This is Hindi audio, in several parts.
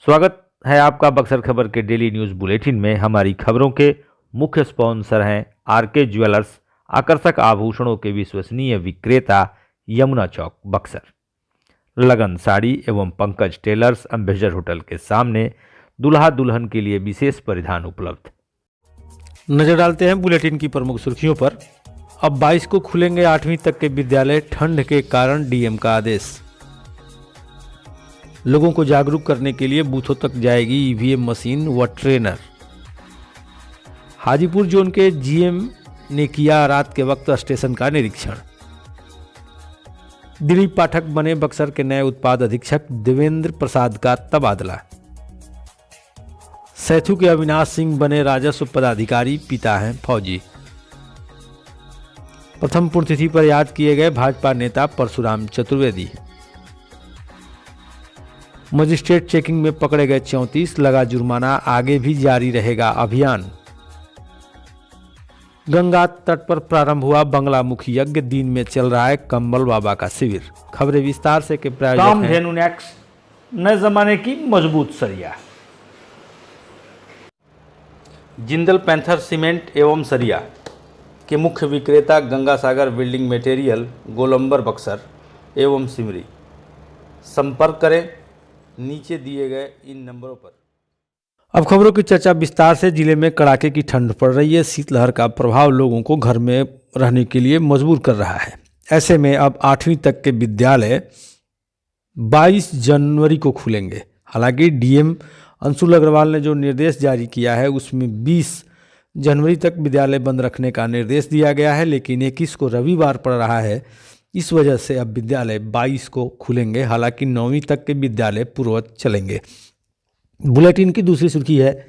स्वागत है आपका बक्सर खबर के डेली न्यूज़ बुलेटिन में। हमारी खबरों के मुख्य स्पॉन्सर हैं आरके ज्वेलर्स, आकर्षक आभूषणों के विश्वसनीय विक्रेता, यमुना चौक बक्सर। लगन साड़ी एवं पंकज टेलर्स, एम्बेसडर होटल के सामने, दुल्हा दुल्हन के लिए विशेष परिधान उपलब्ध। नजर डालते हैं बुलेटिन की प्रमुख सुर्खियों पर। अब 22 को खुलेंगे 8वीं तक के विद्यालय, ठंड के कारण डीएम का आदेश। लोगों को जागरूक करने के लिए बूथों तक जाएगी ईवीएम मशीन व ट्रेनर। हाजीपुर जोन के जीएम ने किया रात के वक्त स्टेशन का निरीक्षण। दिलीप पाठक बने बक्सर के नए उत्पाद अधीक्षक, देवेंद्र प्रसाद का तबादला। सैथु के अविनाश सिंह बने राजस्व पदाधिकारी, पिता हैं फौजी। प्रथम पुण्यतिथि पर याद किए गए भाजपा नेता परशुराम चतुर्वेदी। मजिस्ट्रेट चेकिंग में पकड़े गए 34, लगा जुर्माना, आगे भी जारी रहेगा अभियान। गंगा तट पर प्रारंभ हुआ बंगलामुखी यज्ञ, दिन में चल रहा है कंबल बाबा का शिविर। खबरें विस्तार से के प्रायोजक हैं कामधेनु नेक्स, नए जमाने की मजबूत सरिया। जिंदल पैंथर सीमेंट एवं सरिया के मुख्य विक्रेता गंगा सागर बिल्डिंग मटेरियल, गोलंबर बक्सर एवं सिमरी। संपर्क करें नीचे दिए गए इन नंबरों पर। अब खबरों की चर्चा विस्तार से। जिले में कड़ाके की ठंड पड़ रही है। शीतलहर का प्रभाव लोगों को घर में रहने के लिए मजबूर कर रहा है। ऐसे में अब 8वीं तक के विद्यालय 22 जनवरी को खुलेंगे। हालांकि डीएम अंशुल अग्रवाल ने जो निर्देश जारी किया है उसमें 20 जनवरी तक विद्यालय बंद रखने का निर्देश दिया गया है, लेकिन 21 को रविवार पड़ रहा है। इस वजह से अब विद्यालय 22 को खुलेंगे। हालांकि 9वीं तक के विद्यालय पूर्ववत चलेंगे। बुलेटिन की दूसरी सुर्खी है,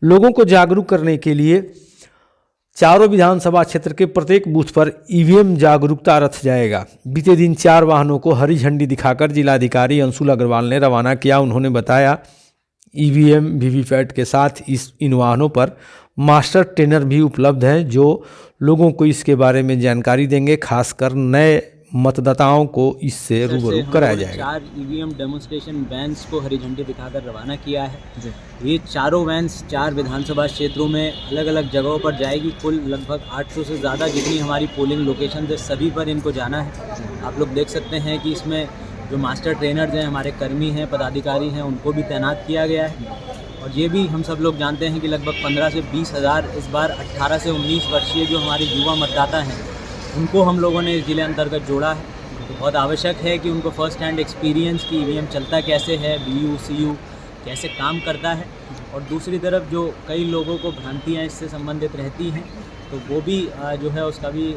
लोगों को जागरूक करने के लिए चारों विधानसभा क्षेत्र के प्रत्येक बूथ पर ईवीएम जागरूकता रथ जाएगा। बीते दिन 4 वाहनों को हरी झंडी दिखाकर जिलाधिकारी अंशुल अग्रवाल ने रवाना किया। उन्होंने बताया ईवीएम वीवीपैट के साथ इन वाहनों पर मास्टर ट्रेनर भी उपलब्ध हैं, जो लोगों को इसके बारे में जानकारी देंगे। खासकर नए मतदाताओं को इससे रूबरू कराया जाएगा। 4 ईवीएम डेमोन्स्ट्रेशन वैन्स को हरी झंडी दिखाकर रवाना किया है। ये चारों वैन्स 4 विधानसभा क्षेत्रों में अलग अलग जगहों पर जाएगी। कुल लगभग 800 से ज़्यादा जितनी हमारी पोलिंग लोकेशन है सभी पर इनको जाना है। आप लोग देख सकते हैं कि इसमें जो मास्टर ट्रेनर्स हैं, हमारे कर्मी हैं, पदाधिकारी हैं, उनको भी तैनात किया गया है। और ये भी हम सब लोग जानते हैं कि लगभग 15 से 20 हज़ार इस बार 18 से 19 वर्षीय जो हमारे युवा मतदाता हैं उनको हम लोगों ने इस जिले अंतर्गत जोड़ा है। तो बहुत आवश्यक है कि उनको फर्स्ट हैंड एक्सपीरियंस की ईवीएम चलता कैसे है, बीयू सीयू कैसे काम करता है, और दूसरी तरफ जो कई लोगों को भ्रांतियाँ इससे संबंधित रहती हैं तो वो भी जो है उसका भी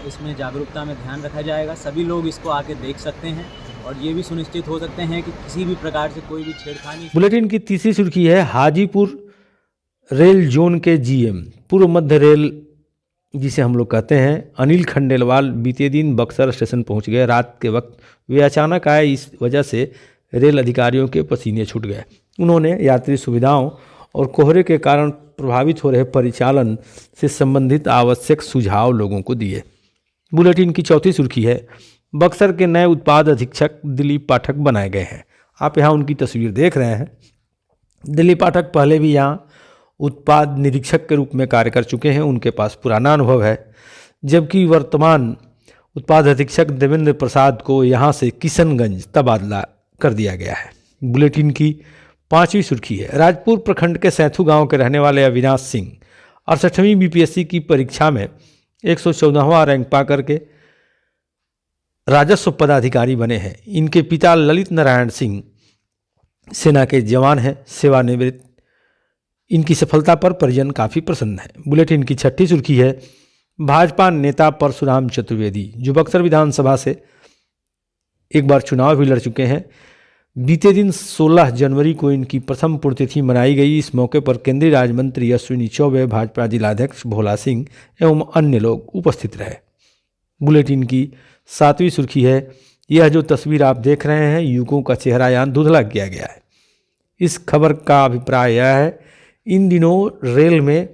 इसमें जागरूकता में ध्यान रखा जाएगा। सभी लोग इसको आके देख सकते हैं और ये भी सुनिश्चित हो सकते हैं कि किसी भी प्रकार से कोई भी छेड़खानी। बुलेटिन की तीसरी सुर्खी है, हाजीपुर रेल जोन के जीएम, पूर्व मध्य रेल जिसे हम लोग कहते हैं, अनिल खंडेलवाल बीते दिन बक्सर स्टेशन पहुंच गए। रात के वक्त वे अचानक आए, इस वजह से रेल अधिकारियों के पसीने छूट गए। उन्होंने यात्री सुविधाओं और कोहरे के कारण प्रभावित हो रहे परिचालन से संबंधित आवश्यक सुझाव लोगों को दिए। बुलेटिन की चौथी सुर्खी है, बक्सर के नए उत्पाद अधीक्षक दिलीप पाठक बनाए गए हैं। आप यहाँ उनकी तस्वीर देख रहे हैं। दिलीप पाठक पहले भी यहाँ उत्पाद निरीक्षक के रूप में कार्य कर चुके हैं। उनके पास पुराना अनुभव है। जबकि वर्तमान उत्पाद अधीक्षक देवेंद्र प्रसाद को यहाँ से किशनगंज तबादला कर दिया गया है। बुलेटिन की 5वीं सुर्खी है, राजपुर प्रखंड के सैथु गांव के रहने वाले अविनाश सिंह 68वीं बीपीएससी की परीक्षा में 114वां रैंक पा करके राजस्व पदाधिकारी बने हैं। इनके पिता ललित नारायण सिंह सेना के जवान हैं, सेवानिवृत्त। इनकी सफलता पर परिजन काफ़ी प्रसन्न है। बुलेटिन की 6ठी सुर्खी है, भाजपा नेता परशुराम चतुर्वेदी, जो बक्सर विधानसभा से एक बार चुनाव भी लड़ चुके हैं। बीते दिन 16 जनवरी को इनकी प्रथम पुण्यतिथि मनाई गई। इस मौके पर केंद्रीय राज्य मंत्री अश्विनी चौबे, भाजपा जिलाध्यक्ष भोला सिंह एवं अन्य लोग उपस्थित रहे। बुलेटिन की 7वीं सुर्खी है, यह जो तस्वीर आप देख रहे हैं, युवकों का चेहरा यहाँ धुंधला किया गया है। इस खबर का अभिप्राय यह है, इन दिनों रेल में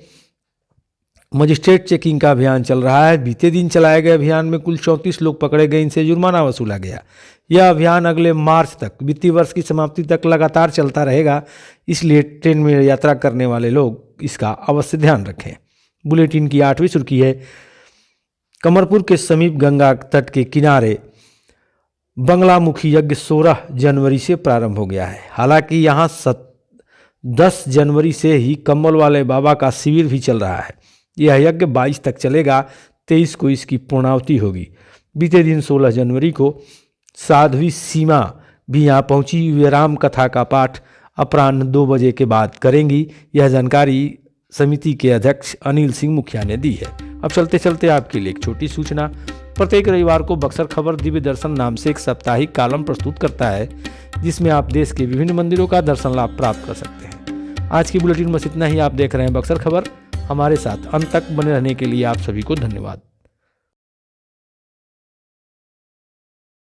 मजिस्ट्रेट चेकिंग का अभियान चल रहा है। बीते दिन चलाए गए अभियान में कुल 34 लोग पकड़े गए, इनसे जुर्माना वसूला गया। यह अभियान अगले मार्च तक, वित्तीय वर्ष की समाप्ति तक लगातार चलता रहेगा, इसलिए ट्रेन में यात्रा करने वाले लोग इसका अवश्य ध्यान रखें। बुलेटिन की 8वीं सुर्खी है, कमरपुर के समीप गंगा तट के किनारे बंगलामुखी यज्ञ 16 जनवरी से प्रारंभ हो गया है। हालांकि यहाँ 10 जनवरी से ही कम्बल वाले बाबा का शिविर भी चल रहा है। यह यज्ञ 22 तक चलेगा, 23 को इसकी पूर्णाहुति होगी। बीते दिन 16 जनवरी को साध्वी सीमा भी यहाँ पहुंची। वे राम कथा का पाठ अपराह्न 2 बजे के बाद करेंगी। यह जानकारी समिति के अध्यक्ष अनिल सिंह मुखिया ने दी है। अब चलते चलते आपके लिए एक छोटी सूचना। प्रत्येक रविवार को बक्सर खबर दिव्य दर्शन नाम से एक साप्ताहिक कॉलम प्रस्तुत करता है, जिसमें आप देश के विभिन्न मंदिरों का दर्शन लाभ प्राप्त कर सकते हैं। आज की बुलेटिन में इतना ही। आप देख रहे हैं बक्सर खबर। हमारे साथ अंत तक बने रहने के लिए आप सभी को धन्यवाद।